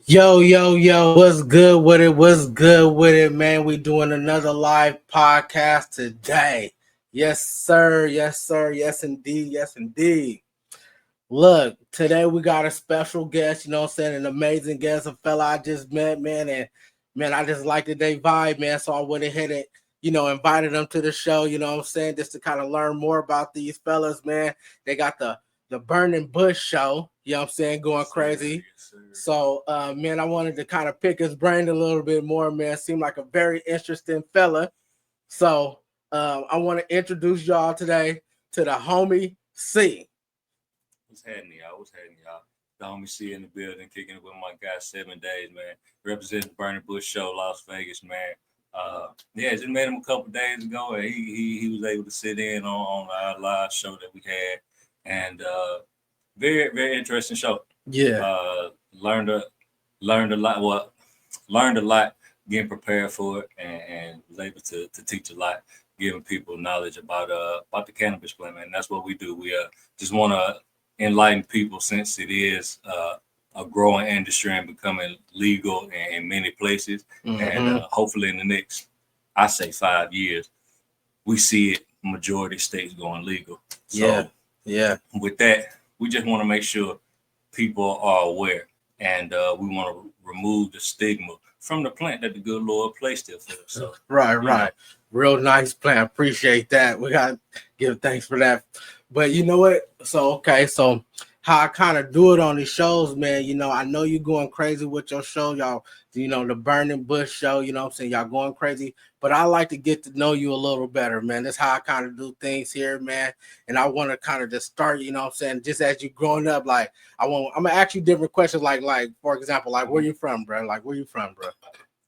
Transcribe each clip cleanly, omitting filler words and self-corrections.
Yo, yo, yo, what's good with it? What's good with it, man? We doing another live podcast today. Yes, sir. Yes, sir. Yes, indeed. Yes, indeed. Look, today we got a special guest, you know what I'm saying? An amazing guest, a fella I just met, man. And man, I just like the day vibe, man. So I went ahead and, invited them to the show, you know what I'm saying? Just to kind of learn more about these fellas, man. They got the Burningbush show, you know what I'm saying, going crazy. So, man, I wanted to kind of pick his brain a little bit more, man. Seemed like a very interesting fella. So, I want to introduce y'all today to the homie C. What's happening, y'all? The homie C in the building, kicking it with my guy 7 days, man. Representing the Burningbush show, Las Vegas, man. Just met him a couple days ago, and he was able to sit in on our live show that we had, and very very interesting show. Yeah. Learned a lot. Well, learned a lot getting prepared for it, and was able to teach a lot, giving people knowledge about the cannabis plant, man. That's what we do. We just want to enlighten people, since it is a growing industry and becoming legal in many places. And hopefully in the next, I say 5 years, we see it majority of states going legal. So yeah. With that, we just want to make sure people are aware, and we want to remove the stigma from the plant that the good Lord placed there for us. So right. Real nice plan. Appreciate that. We got to give thanks for that. But you know what? So how I kind of do it on these shows, man, I know you're going crazy with your show, y'all, the Burningbush show, you know what I'm saying? Y'all going crazy, but I like to get to know you a little better, man. That's how I kind of do things here, man. And I want to kind of just start, you know what I'm saying? Just as you growing up, like, I'm going to ask you different questions, like, for example, like, where you from, bro? Like, where you from, bro?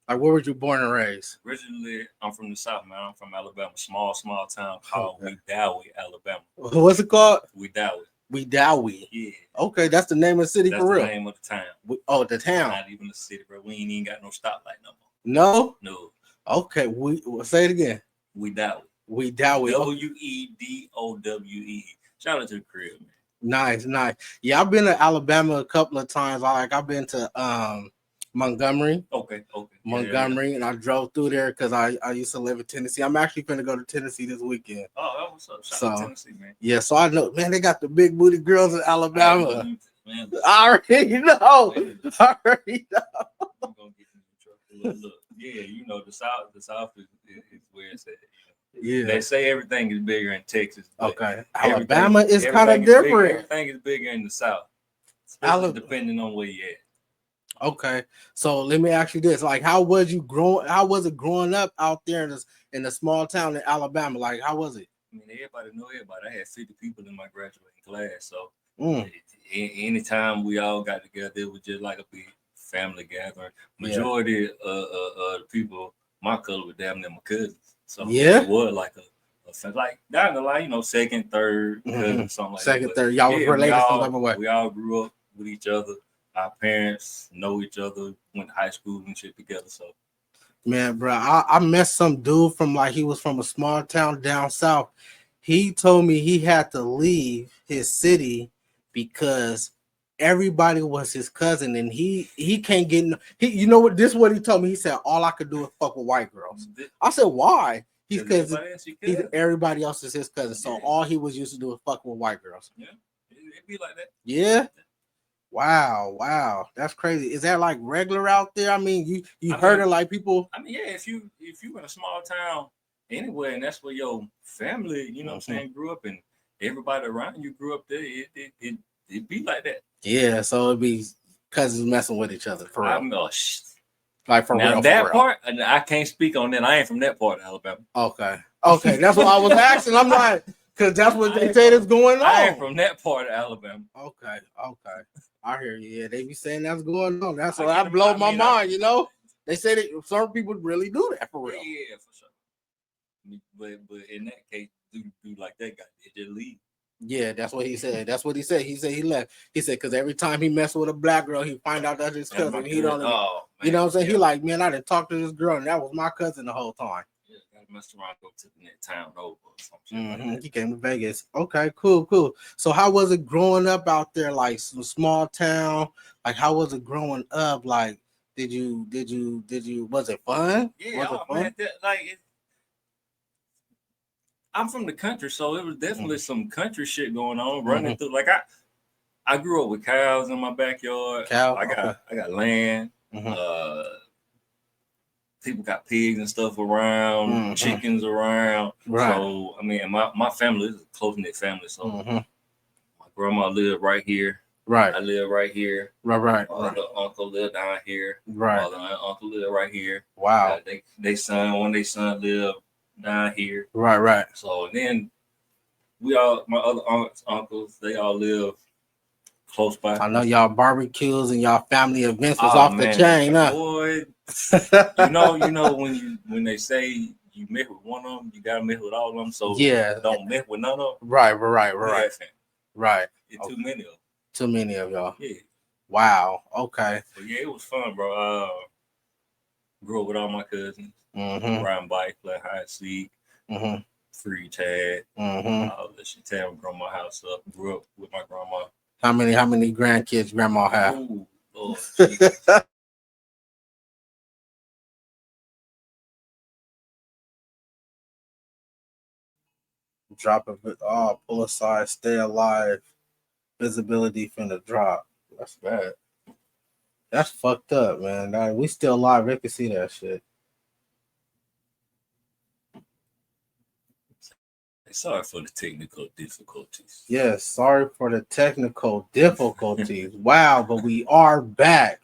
Like, where were you born and raised? Originally, I'm from the South, man. I'm from Alabama, small town called Wedowee, Alabama. What's it called? Wedowee. Yeah. Okay, that's the name of the city. That's for real? That's the name of the town. The town. Not even the city, bro. We ain't even got no stoplight no more. No? Okay, say it again. Wedowee. Wedowe. Shout out to the crib, man. Nice. Yeah, I've been to Alabama a couple of times. I've been to Montgomery. Okay. Montgomery, yeah. And I drove through there because I used to live in Tennessee. I'm actually going to go to Tennessee this weekend. Oh, that was up. Shout out to Tennessee, man. Yeah, so I know, man, they got the big booty girls in Alabama. I already know. I'm gonna get in trouble. Look. Yeah, the South is where it's at. Yeah. They say everything is bigger in Texas. Okay. Alabama is kind of different. Everything is bigger in the South, especially depending on where you at. Okay, so let me ask you this: like, how was it growing up out there in the small town in Alabama? Like, how was it? I mean, everybody know everybody. I had 50 people in my graduating class, so anytime we all got together, it was just like a big family gathering. Majority of the people my color were damn near my cousins, so it was like like down the line, second, third cousin, something like second, third. Y'all was related some type of way. We all grew up with each other. Our parents know each other, went to high school and shit together. So, man, bro, I met some dude he was from a small town down south. He told me he had to leave his city because everybody was his cousin, and he can't get. You know what? This is what he told me. He said all I could do is fuck with white girls. I said why? Because everybody else is his cousin, so all he was used to do was fuck with white girls. Yeah, it'd be like that. Yeah. Wow, that's crazy. Is that like regular out there? I mean, you heard it like people. I mean, yeah. If you in a small town anywhere, and that's where your family, you know what I'm saying, grew up, and everybody around you grew up there, it'd be like that. Yeah, so it'd be cousins messing with each other for real. Like for now, real. That part, I can't speak on that. I ain't from that part of Alabama. Okay, that's what I was asking. I'm like, because that's what they said is going on. I ain't from that part of Alabama. Okay. I hear you. Yeah, they be saying that's going on. That's what that blows my mind. They say that some people really do that for real. Yeah, for sure. But in that case, do like that guy. They just leave. Yeah, that's what he said. That's what he said. He said he left. He said because every time he messed with a black girl, he find out that's his And my cousin. He don't. cousin, oh You man, know what I'm saying? yeah, He like, man, I didn't talk to this girl, and that was my cousin the whole time. yeah, gotta mess around, go to the next town over or some shit like that. He came to Vegas. Okay, cool. So how was it growing up out there? Like some small town. Like how was it growing up? Like did you? Was it fun? Yeah, Was it oh fun? man, I'm from the country, so it was definitely Mm-hmm. some country shit going on running through. Like I grew up with cows in my backyard. Cow. Okay. I got land. Mm-hmm. People got pigs and stuff around, Mm-hmm. chickens around. Right. So I mean, my family is a close knit family. So Mm-hmm. my grandma lived right here. Right. I live right here. Right. My other uncle lived down here. Right. My other uncle lived right here. Wow. They son, one of their son lived down here. Right. So then my other aunts, uncles, they all live close by. I know y'all barbecues and y'all family events was Oh off man, the chain, huh? boy. You know when they say you mess with one of them, you gotta mess with all of them. So Yeah. don't mess with none of them. Right. Right. It's too many of them. Too many of y'all. Yeah. Wow. Okay. But yeah, it was fun, bro. Grew up with all my cousins. Mm-hmm. Riding bike, play hide and seek, Mm-hmm. free tag. Mm-hmm. All that shit. Tear my grandma's house up. Grew up with my grandma. How many grandkids grandma have? Ooh, Lord, Jesus. Drop it. Oh, pull aside, stay alive. Visibility finna drop. That's bad. That's fucked up, man. We still alive. They can see that shit. Sorry for the technical difficulties. Yes, sorry for the technical difficulties. Wow, but we are back.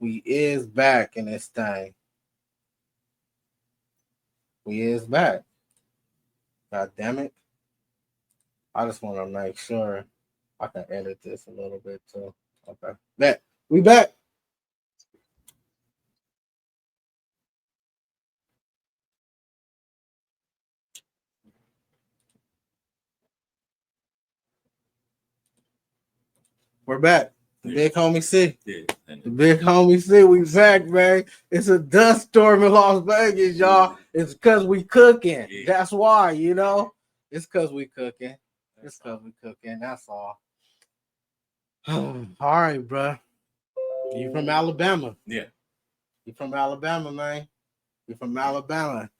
We is back in this thing. We is back. God damn it. I just want to make sure I can edit this a little bit too. Okay. Back. We back. We're back. The big homie C. Yeah. The big homie C. We back, man. It's a dust storm in Las Vegas, y'all. It's because we cooking. Yeah. That's why, you know. It's because we cooking. It's because we cooking. That's all. All right, bro. You from Alabama? Yeah. You from Alabama, man? You from Alabama?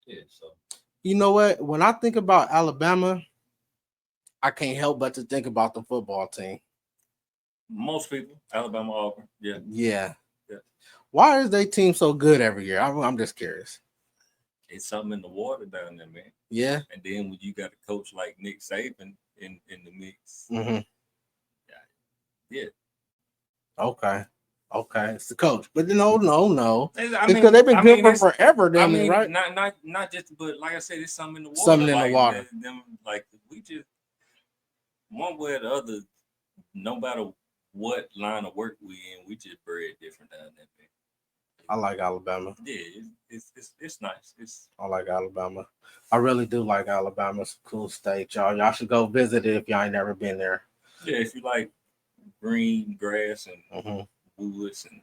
Yeah. So You know what? When I think about Alabama, I can't help but to think about the football team. most people, Alabama, Auburn. Yeah. Yeah. Yeah. Why is their team so good every year? I'm just curious. It's something in the water down there, man. Yeah. And then when you got a coach like Nick Saban in the mix, Mm-hmm. yeah. Okay. It's the coach. But no. I Because they've been good for forever, I damn mean, it, right? not just, but like I said, it's something in the water. Something in like, the water. Them, like we just one way or the other, no matter what line of work we in, we just bred different down there, man. I like Alabama. Yeah, it's nice. I like Alabama. I really do like Alabama. It's a cool state, y'all. Y'all should go visit it if y'all ain't never been there. Yeah, if you like green grass and woods and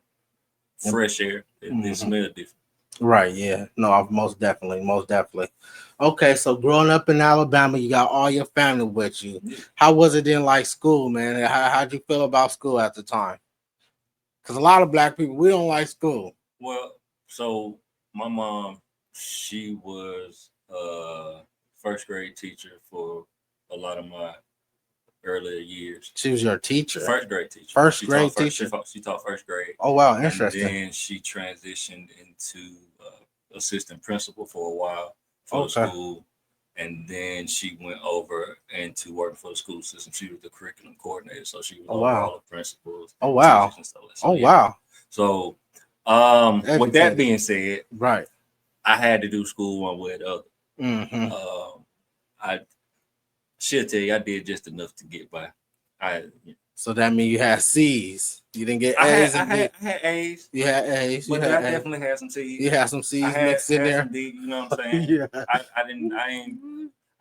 fresh air, it smells different. Right, yeah. No, I've most definitely. Okay, so growing up in Alabama, you got all your family with you. Yeah. How was it in like school, man? How'd you feel about school at the time? Because a lot of black people, we don't like school. Well, so my mom, she was a first grade teacher for a lot of my earlier years. She was your teacher? First grade teacher. She taught first grade. Oh, wow. Interesting. And then she transitioned into assistant principal for a while for the school. And then she went over into working for the school system. She was the curriculum coordinator. So she was over all the principals. Oh, wow. And stuff like that. So, wow. So with that being said, right, I had to do school one way or the other. Mm-hmm. I should tell you, I did just enough to get by. So that means you had C's. You didn't get A's. I had A's. You had A's. But I definitely had some C's. You had some C's mixed in there. Some D, you know what I'm saying? Yeah.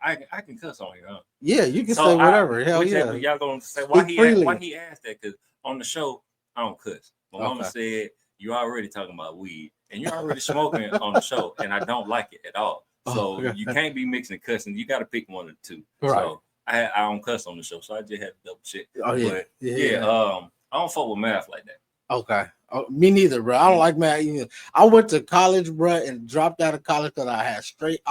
I I can cuss on here, huh? Yeah, you can say whatever. Hell yeah. Y'all gonna say Speak freely. why he asked that? Because on the show I don't cuss. My mama said you already talking about weed and you're already smoking on the show, and I don't like it at all. So you can't be mixing cussing. You got to pick one of the two. Right. So I don't cuss on the show, so I just had to double check. Oh yeah, but I don't fuck with math like that. Okay. Me neither, bro. I don't like math either. I went to college, bro, and dropped out of college because I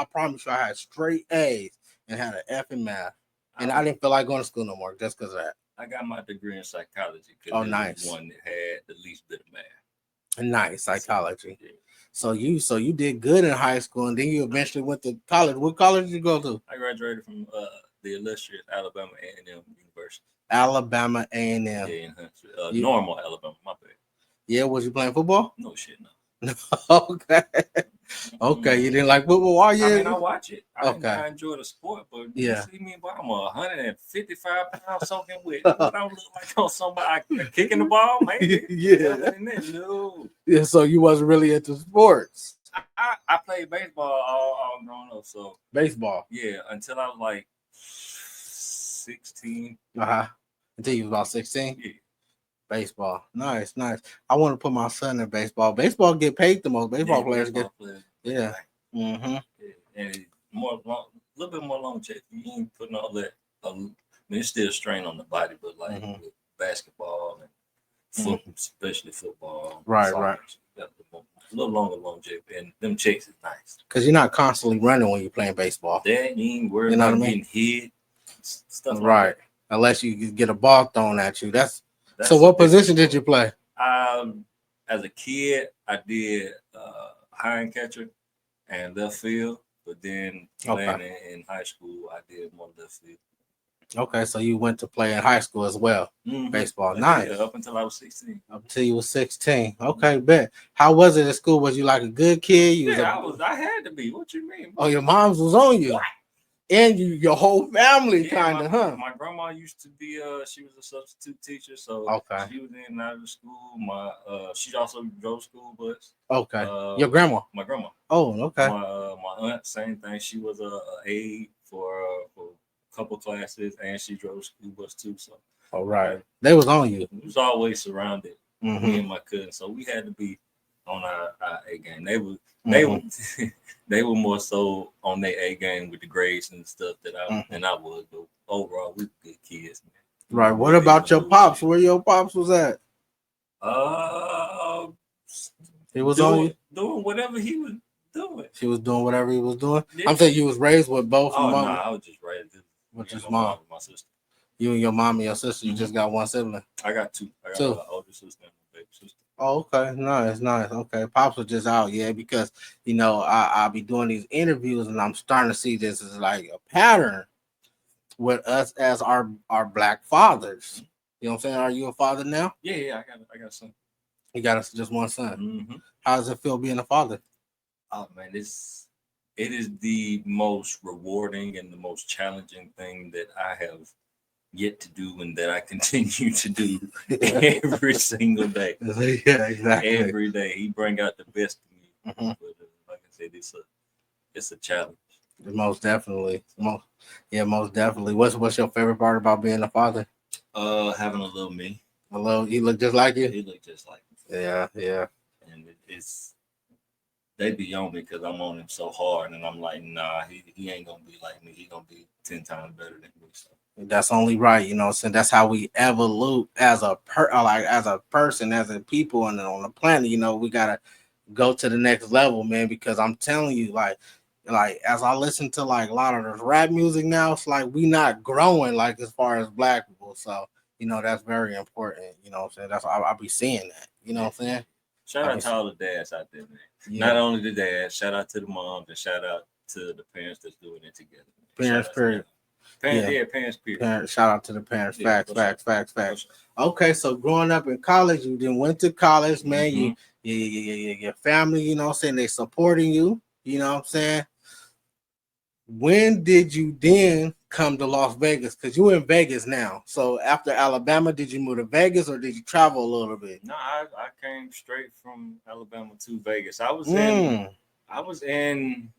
promise you, I had straight A's and had an F in math. And I didn't feel like going to school no more just because of that. I got my degree in psychology because nice. One that had the least bit of math. Nice, psychology. So you did good in high school, and then you eventually went to college. What college did you go to? I graduated from the illustrious Alabama A&M University. Alabama A&M. Yeah, in Huntsville. Normal Alabama, my bad. Yeah, was you playing football? No shit, no. Okay. Okay, you didn't like football? Why? I mean, I watch it. I enjoy the sport, but you see me, but I'm 155 pounds soaking wet. What I look like on somebody kicking the ball, maybe. No. Yeah, so you wasn't really into sports. I played baseball all growing up. So baseball. Yeah, until I was like 16. Until you was about 16? Yeah. Baseball. Nice. I want to put my son in baseball. Baseball get paid the most. Baseball players get. Yeah. Mm-hmm. And a little bit more longevity. You ain't putting all that. I mean, it's still strain on the body, but like with basketball and football, especially football. Right. Got a little longer longevity, and them checks is nice. Because you're not constantly running when you're playing baseball. That you ain't worried about getting hit. Stuff right. Like that. Unless you get a ball thrown at you. So what position did you play? As a kid, I did hind catcher and left field, but then playing in high school, I did more left field. Okay, so you went to play in high school as well, baseball. Nice. Yeah, up until I was 16. Up until you were 16. Okay, bet. How was it at school? Was you like a good kid? I had to be. What you mean? Oh, your mom's was on you. What? And your whole family kind of, huh? My grandma used to be she was a substitute teacher, so she was in and out of school. She also drove school bus. Okay. Your grandma? My grandma. Oh, okay. My aunt, same thing. She was a aide for a couple classes, and she drove school bus too. So all right. They was on you. We was always surrounded, me and my cousin. So we had to be on our A game. They were more so on their A game with the grades and stuff that I was. But overall, we were good kids, man. Right. What about your pops? Where your pops was at? He was doing whatever he was doing. She was doing whatever he was doing. Yeah. I'm saying you was raised with both. Oh no, I was just raised with just mom, my sister. You and your mom and your sister. You just got one sibling. I got two. I got an older sister and a baby sister. Oh, okay. Nice. Okay. Pops was just out, because, I'll be doing these interviews and I'm starting to see this as like a pattern with us as our black fathers. You know what I'm saying? Are you a father now? Yeah, I got a son. You got just one son. Mm-hmm. How does it feel being a father? Oh, man, it is the most rewarding and the most challenging thing that I have yet to do and that I continue to do every single day. Yeah, exactly. Every day he bring out the best of me. But like I said, it's a challenge. Most definitely. Most definitely. What's your favorite part about being a father? Having a little me. He look just like you? He look just like me. Yeah. And they be on me because I'm on him so hard, and I'm like, nah, he ain't gonna be like me. He gonna be 10 times better than me. So. That's only right, so that's how we evolve as a person, as a people, and on the planet. We gotta go to the next level, man. Because I'm telling you, like as I listen to like a lot of this rap music now, it's like we not growing like as far as black people. So that's very important. What I'm saying? That's I'll be seeing that. What I'm saying? Shout out to all the dads out there, man. Yeah. Not only the dads, shout out to the moms, and shout out to the parents that's doing it together. Parents, period. Parents, period. Shout out to the parents. Facts. Okay, so growing up in college, you then went to college, man. Your family, they supporting you. You know what I'm saying? When did you then come to Las Vegas? Because you're in Vegas now. So after Alabama, did you move to Vegas or did you travel a little bit? No, I came straight from Alabama to Vegas. I was in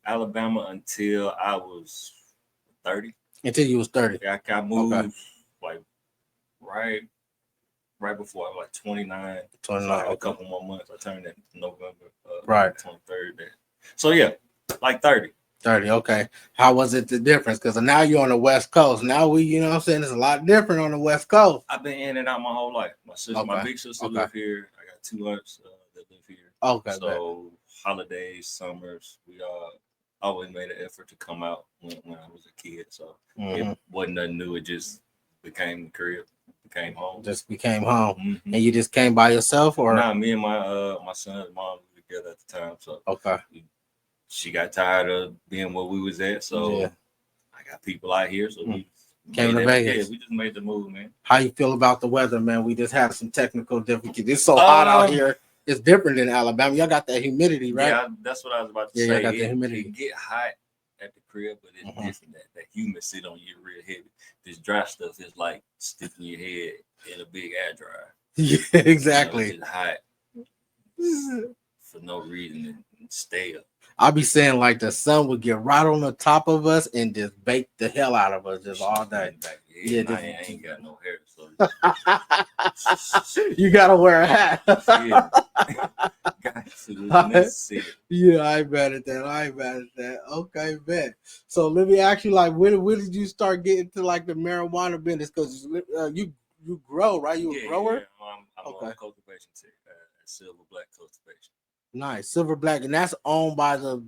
Alabama until I was 30. Until you was 30. Yeah, I moved like right before I was like 29. 29. So I had a couple more months. I turned in November 23rd. So yeah, like 30. 30. Okay. How was it the difference? Because now you're on the West Coast. Now we, you know what I'm saying, it's a lot different on the West Coast. I've been in and out my whole life. My sister, my big sister live here. I got 2 aunts that live here. Okay. So holidays, summers, we always made an effort to come out when I was a kid. So it wasn't nothing new. It just became the crib, became home. Just became home. And you just came by yourself, or? Nah, me and my son's mom were together at the time. So she got tired of being where we was at. So I got people out here. So we came to Vegas. Yeah, we just made the move, man. How you feel about the weather, man? We just had some technical difficulties. It's so hot out here. It's different than Alabama. Y'all got that humidity, right? Yeah, that's what I was about to say. Yeah, got the humidity. It get hot at the crib, but it's different. That humid sit on you real heavy. This dry stuff is like sticking your head in a big air dryer. Yeah, exactly. It's hot for no reason and stale. I'll be saying like the sun would get right on the top of us and just bake the hell out of us just all day. Yeah, I ain't got no hair, so you gotta wear a hat. Yeah, I bet at that. Okay, bet. So let me ask you, like, when did you start getting to like the marijuana business? Because you grow, right? You a grower? Yeah, I'm on cultivation tech, Silver Black Cultivation. Nice, Silver Black, and that's owned by the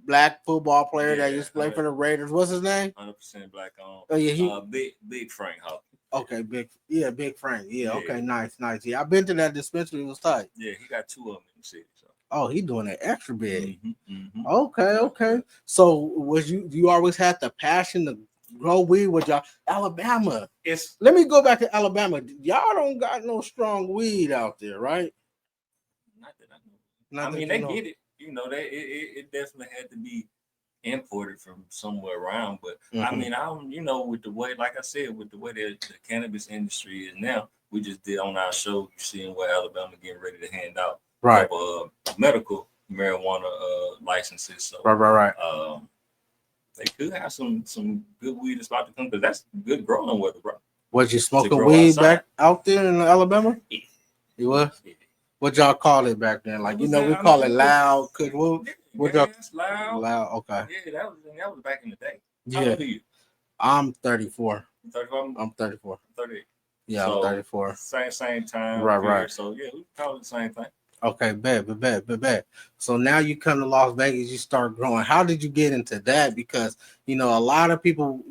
black football player that used to play for the Raiders. What's his name? 100% black owned. Oh yeah, Big Frank Hawkins. Okay, Big Frank. Yeah, okay, nice. Yeah, I've been to that dispensary. It was tight. Yeah, he got 2 of them in the city. So. Oh, he doing it extra big. Okay. So was you always had the passion to grow weed with y'all? Alabama. Let me go back to Alabama. Y'all don't got no strong weed out there, right? Not that I know. I mean, they get it. You know, it definitely had to be imported from somewhere around. But I mean, with the way, like I said, with the way the cannabis industry is now, we just did on our show, you seeing where Alabama getting ready to hand out medical marijuana licenses. So right. They could have some good weed that's about to come, because that's good growing weather, bro. Was you smoking weed back out there in Alabama? Yeah. You was? Yeah. What y'all call it back then? Like, we call it loud. What y'all? Loud. Okay. Yeah, that was back in the day. Yeah. How old are you? I'm 34. 34? I'm 34. 38. Yeah, so, I'm 34. Same time. Right. So yeah, we call it the same thing. Okay, bet. So now you come to Las Vegas, you start growing. How did you get into that? Because, a lot of people,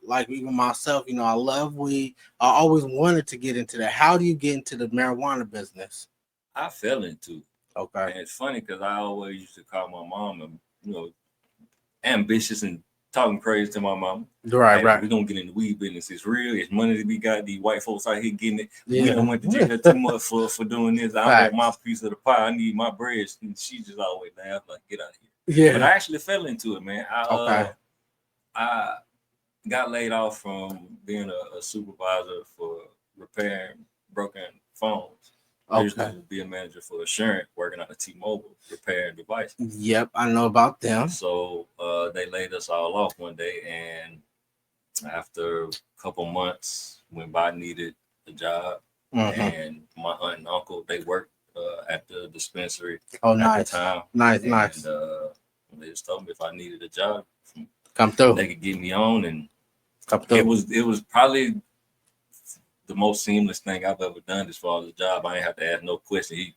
like even myself, I love weed. I always wanted to get into that. How do you get into the marijuana business? I fell into it. Okay. And it's funny because I always used to call my mom, ambitious and talking crazy to my mom. Right. We're going to get in the weed business. It's real. It's money to be got. These white folks out here getting it. We don't want to jail too much for doing this. I want my piece of the pie. I need my bread. And she just always laughed like, get out of here. Yeah. But I actually fell into it, man. I got laid off from being a supervisor for repairing broken phones. I used to be a manager for Assurant, working on a T-Mobile repairing devices. Yep, I know about them. So they laid us all off one day, and after a couple months went by, needed a job, and my aunt and uncle, they worked at the dispensary at the time. Nice. And they just told me if I needed a job, come through. They could get me on, and come through. It was probably the most seamless thing I've ever done as far as a job. I ain't have to ask no question.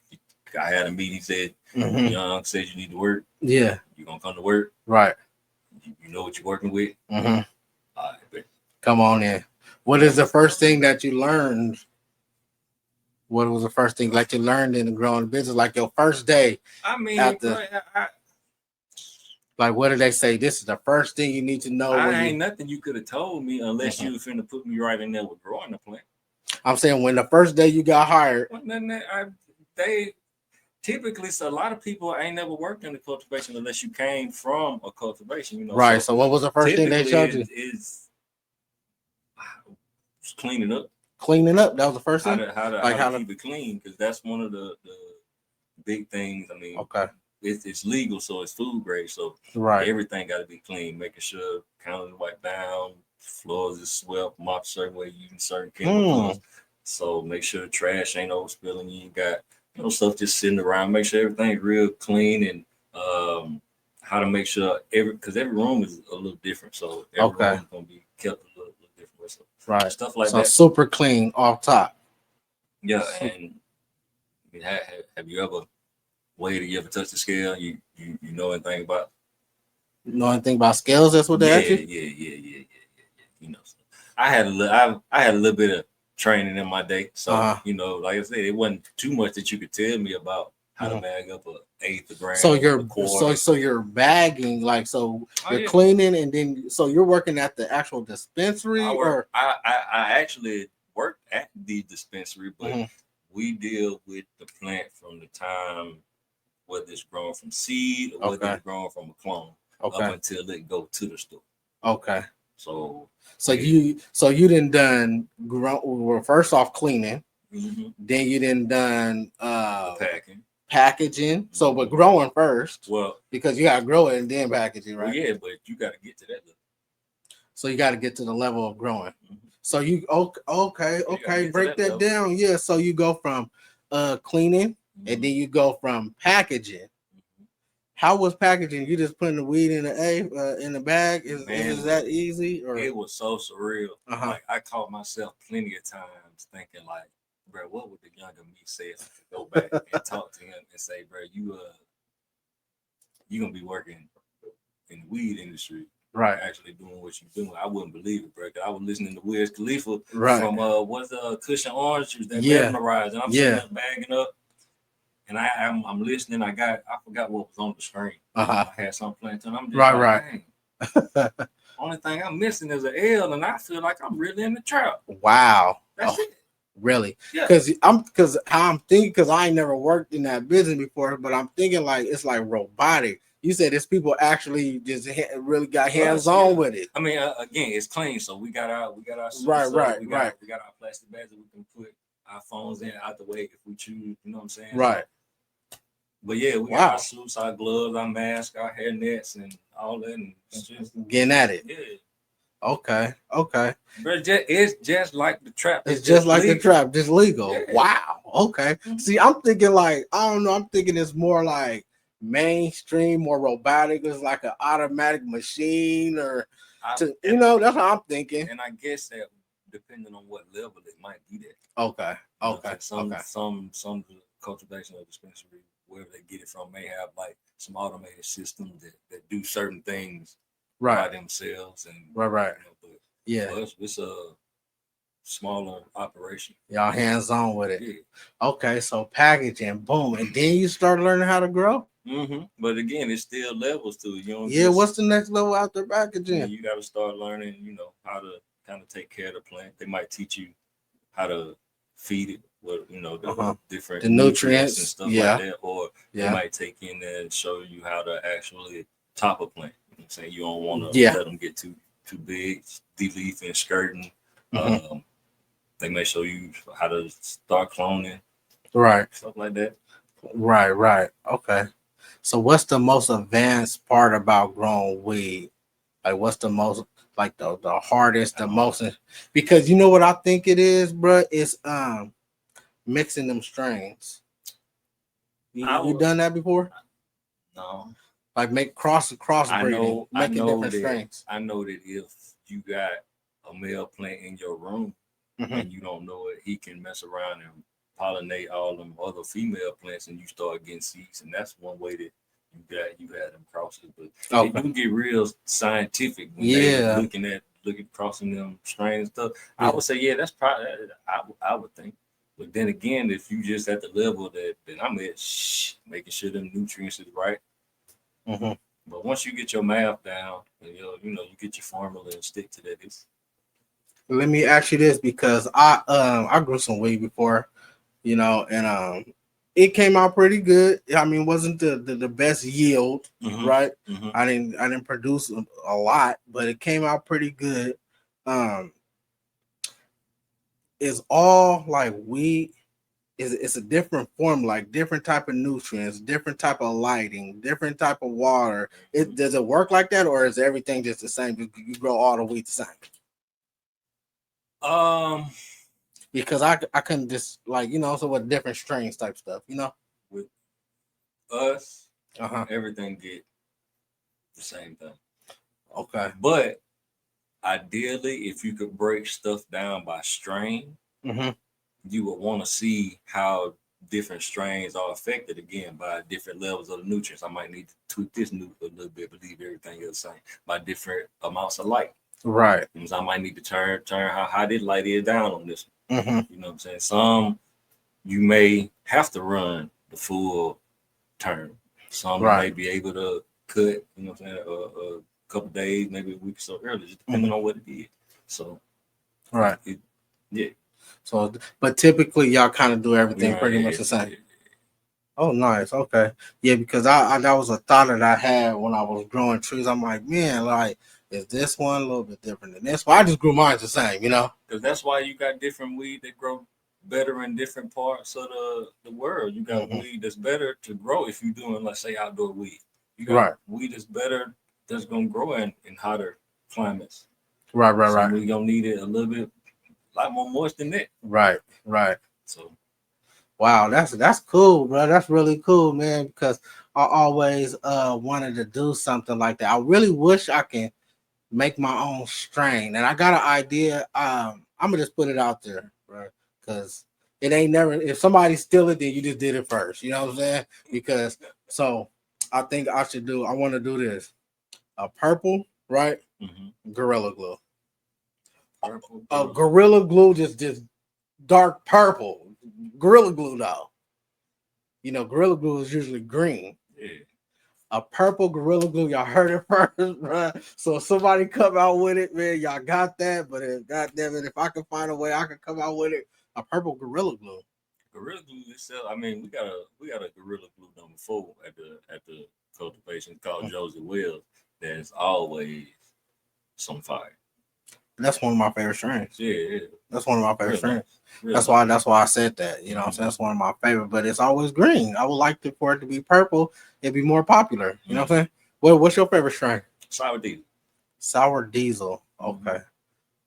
I had a meeting. He said, "Young said you need to work. Yeah, you gonna come to work. Right. You know what you're working with. All right, come on in. What is the first thing that you learned? What was the first thing that you learned in the growing business? Like your first day. I mean, like, what did they say? This is the first thing you need to know. Ain't nothing you could have told me unless you were finna put me right in there with growing the plant. I'm saying when the first day you got hired. They typically, so a lot of people ain't never worked in the cultivation unless you came from a cultivation. Right. So what was the first thing they showed you? Is cleaning up. Cleaning up. That was the first thing. How to keep it clean, because that's one of the big things. I mean, it's legal, so it's food grade. So Right. everything got to be clean, making sure counters wipe down, floors is swept, mop certain way, using certain chemicals. So make sure the trash ain't overspilling. You ain't got stuff just sitting around. Make sure everything's real clean and how to make sure because every room is a little different. So every room is gonna be kept a little different. So right. Stuff like so that. super clean off top. Yeah, and I mean, have you ever weighed? You ever touched the scale? You know anything about? You know anything about scales? That's what they asked you? Yeah. You know, so I had a little. I had a little bit of training in my day, so like I said, it wasn't too much that you could tell me about how to bag up an eighth of gram. So you're a quarter. so you're bagging like you're cleaning and then so you're working at the actual dispensary I actually worked at the dispensary, but we deal with the plant from the time whether it's grown from seed or whether it's grown from a clone up until it go to the store. Okay. So you didn't well, first off cleaning, then you didn't done packaging. So but growing first. Well, because you gotta grow it and then packaging, right? Well, yeah, but you gotta get to that level. So you gotta get to the level of growing. So you okay, break that down. Yeah. So you go from cleaning and then you go from packaging. How was packaging? You just putting the weed in the bag? Is that easy? Or it was so surreal. Like I caught myself plenty of times thinking, like, bro, what would the younger me say if I could go back and talk to him and say, bro, you gonna be working in the weed industry, right? Actually doing what you're doing. I wouldn't believe it, bro. I was listening to Wiz Khalifa from what's the Cushion Orange Juice that mesmerized, and I'm sitting there bagging up. And I'm listening. I forgot what was on the screen. I had something playing, and I'm just dang. Only thing I'm missing is an L, and I feel like I'm really in the trap. Wow, that's it. Really? Yeah. Because I'm thinking because I ain't never worked in that business before, but I'm thinking like it's like robotic. You said it's people actually just really got hands on with it. I mean, again, it's clean, so we got our right. We got our plastic bags that we can put our phones in out the way if we choose. You know what I'm saying? Right. So, but yeah, we got our suits, our gloves, our masks, our hair nets, and all that. And it's just getting at it. Yeah. Okay. But it's just like the trap. It's just like legal. The trap, just legal. Yeah. Wow. Okay. See, I'm thinking like I don't know. I'm thinking it's more like mainstream, more robotic. It's like an automatic machine, or that's how I'm thinking. And I guess that depending on what level it might be that. Okay. Some cultivation or dispensary, wherever they get it from, may have like some automated systems that do certain things by themselves and right. But it's a smaller operation. Y'all hands on with it. Yeah. Okay, so packaging, boom, and then you start learning how to grow. But again, it's still levels to it. Yeah, what's the next level after packaging? You got to start learning, how to kind of take care of the plant. They might teach you how to feed it with, the different nutrients and stuff like that. Or they might take in there and show you how to actually top a plant. You know what I'm saying? You don't want to let them get too big, de-leaf and skirting. They may show you how to start cloning. Right. Stuff like that. Right. Okay. So what's the most advanced part about growing weed? Like what's the most like the hardest, the most, because you know what I think it is, bro? It's mixing them strains. You done that before? No. Like make crossbreeding, making different strains. I know that if you got a male plant in your room and you don't know it, he can mess around and pollinate all them other female plants, and you start getting seeds. And that's one way that you had them crosses. But you can get real scientific when they looking at crossing them strains and stuff. I would say that's probably I would think. But then again, if you just at the level that I'm at, making sure them nutrients is right. But once you get your math down, and you get your formula and stick to that. Let me ask you this, because I grew some weed before, and it came out pretty good. I mean, wasn't the best yield, right? I didn't produce a lot, but it came out pretty good. Is all like weed it's a different form, like different type of nutrients, different type of lighting, different type of water. Does it work like that, or is everything just the same? You grow all the wheat the same? Because I couldn't just like so with different strains type stuff, with us, Uh-huh. everything get the same thing. Okay. But ideally, if you could break stuff down by strain, Mm-hmm. you would want to see how different strains are affected again by different levels of the nutrients. I might need to tweak this nutrient a little bit, but leave everything else the same by different amounts of light. Right. Because I might need to turn how high this light is down on this one. Mm-hmm. You know what I'm saying? Some you may have to run the full term. Some you may be able to cut, you know what I'm saying, a couple days, maybe a week or so early, just depending on what it is. So, right. Yeah. So, but typically y'all kind of do everything pretty much the same. Yeah. Oh, nice. Okay. Yeah, because I that was a thought that I had when I was growing trees. I'm like, man, like, is this one a little bit different than this one? I just grew mine the same, Because that's why you got different weed that grow better in different parts of the world. You got weed that's better to grow if you're doing, let's say, outdoor weed. You got weed that's better that's going to grow in hotter climates. Right. We're going to need it a lot more moist than that. Right. So, wow, that's cool, bro. That's really cool, man. Because I always wanted to do something like that. I really wish I can make my own strain, and I got an idea. I'm gonna just put it out there, bro. Because it ain't never. If somebody steal it, then you just did it first. You know what I'm saying? Because so I think I should do. I want to do this. A purple, right? Mm-hmm. Gorilla glue. Purple. Gorilla glue, just dark purple. Gorilla glue, though. Gorilla glue is usually green. Yeah. A purple Gorilla Glue, y'all heard it first, bro. So if somebody come out with it, man, y'all got that. But goddamn it, if I can find a way, I can come out with it. A purple Gorilla Glue. Gorilla Glue itself. I mean, we got a Gorilla Glue number 4 at the cultivation called Josie Wells. That's always some fire. That's one of my favorite strains. Yeah. That's one of my favorite strains. That's why I said that. You know what I'm saying? That's one of my favorite, but it's always green. I would like for it to be purple. It'd be more popular. You know what I'm saying? What's your favorite strain? Sour Diesel. Sour Diesel. Okay.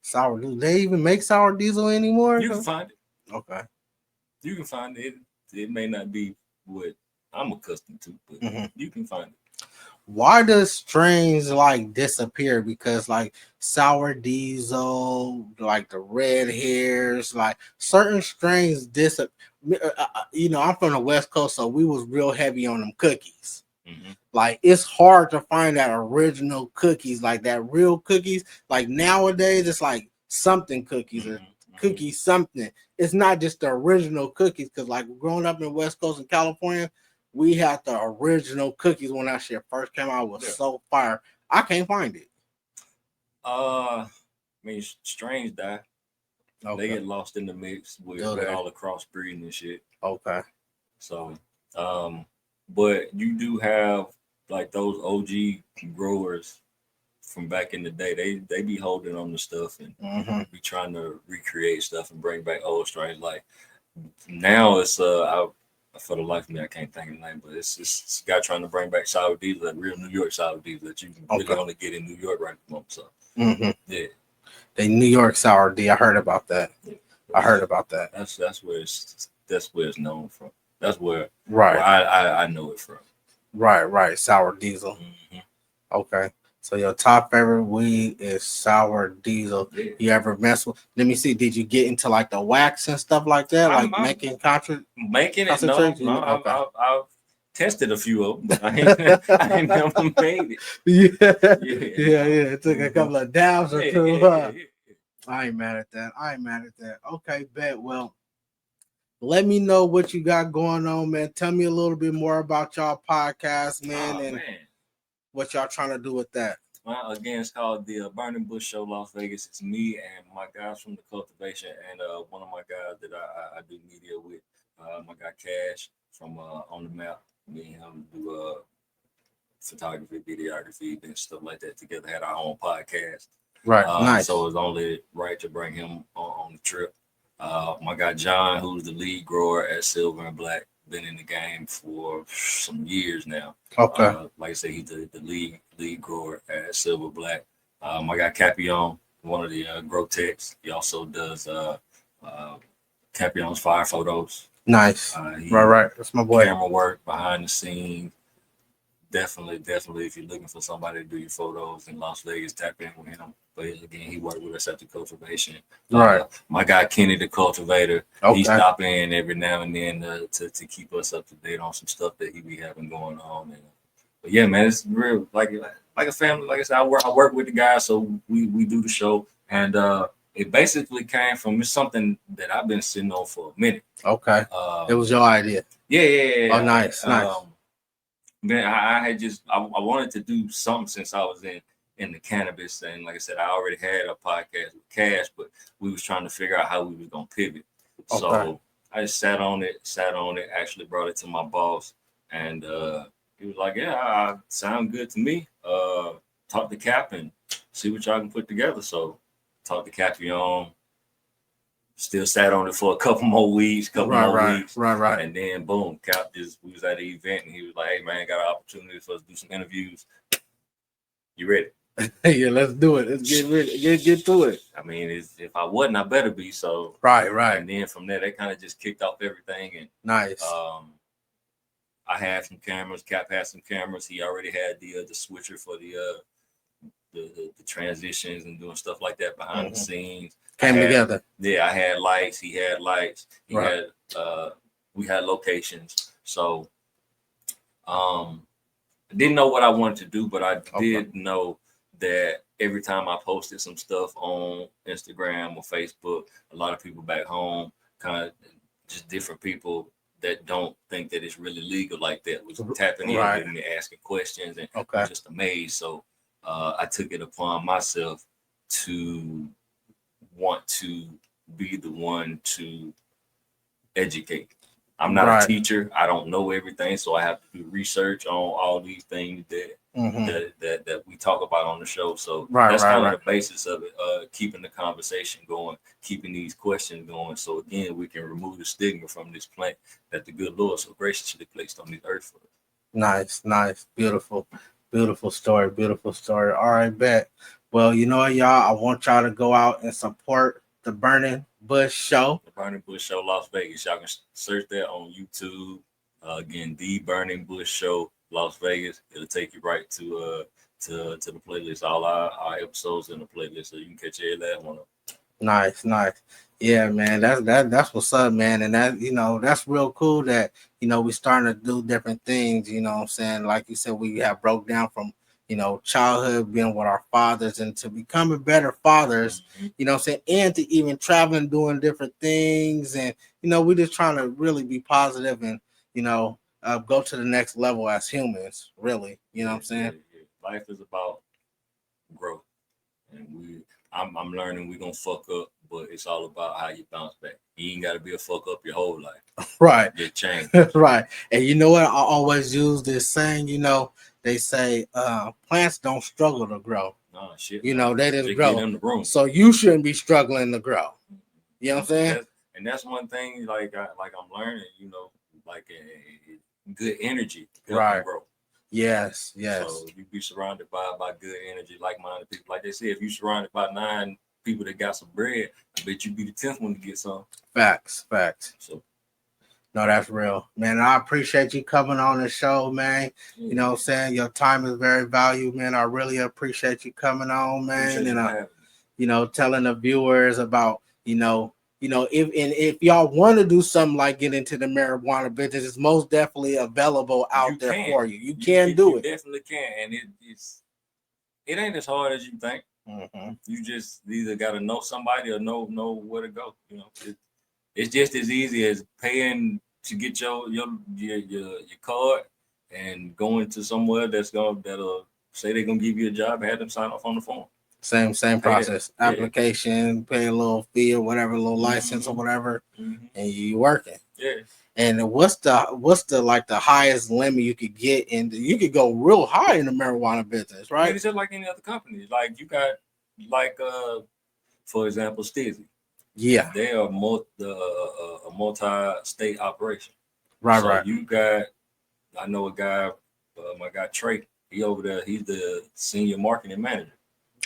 Sour Diesel. They even make Sour Diesel anymore? You can find it. Okay. You can find it. It may not be what I'm accustomed to, but you can find it. Why does strains like disappear? Because like Sour Diesel, like the red hairs, like certain strains disappear. I'm from the West Coast, so we was real heavy on them cookies. Like it's hard to find that original cookies, like that real cookies. Like nowadays, it's like something cookies or cookies something. It's not just the original cookies, because like growing up in West Coast in California, we had the original cookies when that shit first came out. It was so fire. I can't find it. I mean, strains die. Okay. They get lost in the mix with all the crossbreeding and shit. Okay. So, but you do have like those OG growers from back in the day. They be holding on to stuff and be trying to recreate stuff and bring back old strains. Like now, it's for the life of me, I can't think of the name, but it's a guy trying to bring back Sour Diesel, that real New York Sour Diesel that you can really only get in New York right at the moment. So, yeah. The New York Sour D, I heard about that. Yeah. I heard about that. That's where it's known from. That's where I know it from. Right. Sour Diesel. Okay. So your top favorite weed is Sour Diesel. Yeah. You ever mess with? Let me see. Did you get into like the wax and stuff like that, like making it? No. Okay. I've tested a few of them. I ain't never made it. Yeah. It took a couple of dabs or two. Yeah. I ain't mad at that. Okay, bet. Well, let me know what you got going on, man. Tell me a little bit more about y'all podcast, man, what y'all trying to do with that. Well, again, it's called the Burningbush Show, Las Vegas. It's me and my guys from the cultivation, and one of my guys that I do media with, my guy Cash from On the Map. Me and him do photography, videography, and stuff like that together. Had our own podcast. Right, nice. So it's only right to bring him on the trip. My guy John, who's the lead grower at Silver and Black, been in the game for some years now. Okay. Like I say, he's the lead grower at Silver Black. My guy Capion, one of the grow techs. He also does Capion's fire photos. Nice. He Right. That's my boy. Camera work behind the scenes. Definitely. If you're looking for somebody to do your photos in Las Vegas, tap in with him. But again, he worked with us at the cultivation. Right. My guy Kenny, the cultivator, Okay. he stop in every now and then to keep us up to date on some stuff that he be having going on. But yeah, man, it's real like a family. Like I said, I work with the guys, so we do the show, and it basically came from something that I've been sitting on for a minute. Okay. It was your idea. Yeah. Oh, nice. Man, I had I wanted to do something since I was in the cannabis, and like I said, I already had a podcast with Cash, but we was trying to figure out how we was gonna pivot. Okay. So I just sat on it, actually brought it to my boss, and he was like, "Yeah, sound good to me. Talk to Cap and see what y'all can put together." So talked to Capion. Still sat on it for a couple more weeks, Right. And then boom, Cap we was at the event and he was like, "Hey man, got an opportunity for us to do some interviews. You ready?" Yeah, let's do it. Let's get to it. I mean, if I wasn't, I better be. So right. And then from there, they kind of just kicked off everything. And nice. I had some cameras. Cap had some cameras. He already had the switcher for the transitions and doing stuff like that behind the scenes. Came together. Yeah, I had lights. He had lights. We had locations. So I didn't know what I wanted to do, but I did know that every time I posted some stuff on Instagram or Facebook, a lot of people back home, kind of just different people that don't think that it's really legal like that, was tapping in with me, asking questions, and just amazed. So I took it upon myself to want to be the one to educate. I'm not a teacher. I don't know everything, so I have to do research on all these things that we talk about on the show. So that's kind of the basis of it, keeping the conversation going, keeping these questions going. So again, we can remove the stigma from this plant that the good Lord so graciously placed on this earth for us. Nice. Beautiful story. All right, bet. Well, you know what, y'all? I want y'all to go out and support the Burningbush Show. The Burningbush Show, Las Vegas. Y'all can search that on YouTube. Again, the Burningbush Show, Las Vegas. It'll take you right to the playlist. All our episodes in the playlist, so you can catch every last one of them. Nice. Yeah, man. That's what's up, man. And that, that's real cool that, we starting to do different things, what I'm saying? Like you said, we have broke down from, childhood being with our fathers and to becoming better fathers, what I'm saying? And to even traveling, doing different things. And, we're just trying to really be positive and, go to the next level as humans, really. You know what I'm saying? Yeah. Life is about growth. And I'm learning we're gonna fuck up, but it's all about how you bounce back. You ain't gotta be a fuck up your whole life. Right. Get changed. Right. And you know what? I always use this saying, they say plants don't struggle to grow. No shit. They just grow. Get in the room. So you shouldn't be struggling to grow. You know what I'm saying? That's one thing like I'm learning, like a good energy to grow. Yes. So you be surrounded by good energy, like-minded people. Like they say, if you surrounded by 9 people that got some bread, I bet you be the 10th one to get some. Facts. So no, that's real, man. I appreciate you coming on the show, man. You know what I'm saying? Your time is very valuable, man. I really appreciate you coming on, man. And telling the viewers about, if y'all want to do something like get into the marijuana business, it's most definitely available out there for you. You can do it. You definitely can, and it ain't as hard as you think. You just either got to know somebody or know where to go. It's just as easy as paying to get your card and going to somewhere that'll say they're gonna give you a job and have them sign off on the form. Same process. Application, pay a little fee or whatever, a little license or whatever, and you working. Yeah. And what's the like the highest limit you could get in? You could go real high in the marijuana business, right? It's just like any other company. Like you got for example, Stizzy. Yeah. They are a multi-state operation. Right, So right. you got, I know a guy, my guy Trey. He over there. He's the senior marketing manager.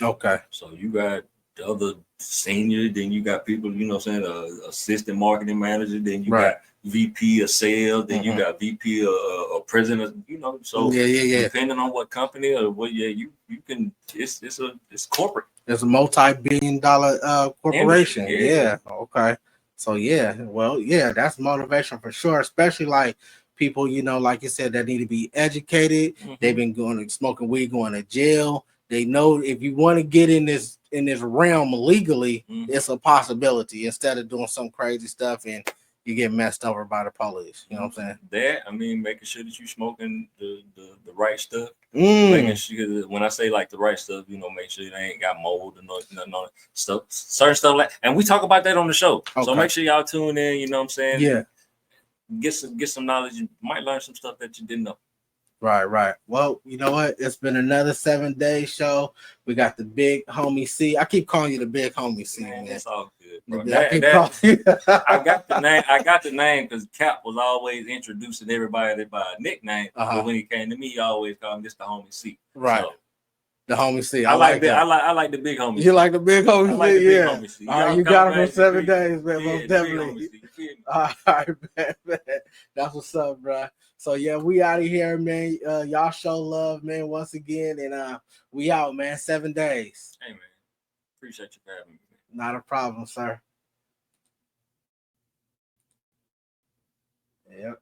Okay. So you got the other senior, then you got people, you know what I'm saying, assistant marketing manager, then you Right. got VP of sales, then you got VP of president, you know. So yeah. depending on what company or what, you can, it's corporate. It's a multi-billion-dollar corporation. Industry, Yeah. Okay. So yeah, well, yeah, that's motivation for sure. Especially like people, like you said, that need to be educated. They've been going to smoking weed, going to jail. They know if you want to get in this realm legally, it's a possibility instead of doing some crazy stuff and you get messed over by the police. You know what I'm saying? That, I mean, making sure that you smoking the right stuff. Making sure, when I say like the right stuff, make sure they ain't got mold and nothing on it. Stuff, certain stuff like, and we talk about that on the show. Okay. So make sure y'all tune in. You know what I'm saying? Yeah. Get some knowledge. You might learn some stuff that you didn't know. Right. Well, you know what? It's been another 7-day show. We got the big homie C. I keep calling you the big homie C, man. That's all good, bro. I got the name. I got the name because Cap was always introducing everybody by a nickname. But when he came to me, he always called me this the homie C. Right. So, the homie C. I like that. I like the big homie. You like the big homie C? Like the big homie C. All right, you got him for 7 days, man. Most definitely. All right, man. That's what's up, bro. So yeah, we out of here, man. Y'all show love, man, once again, and we out, man. 7 days. Hey, man. Appreciate you for having me. Not a problem, sir. Yep.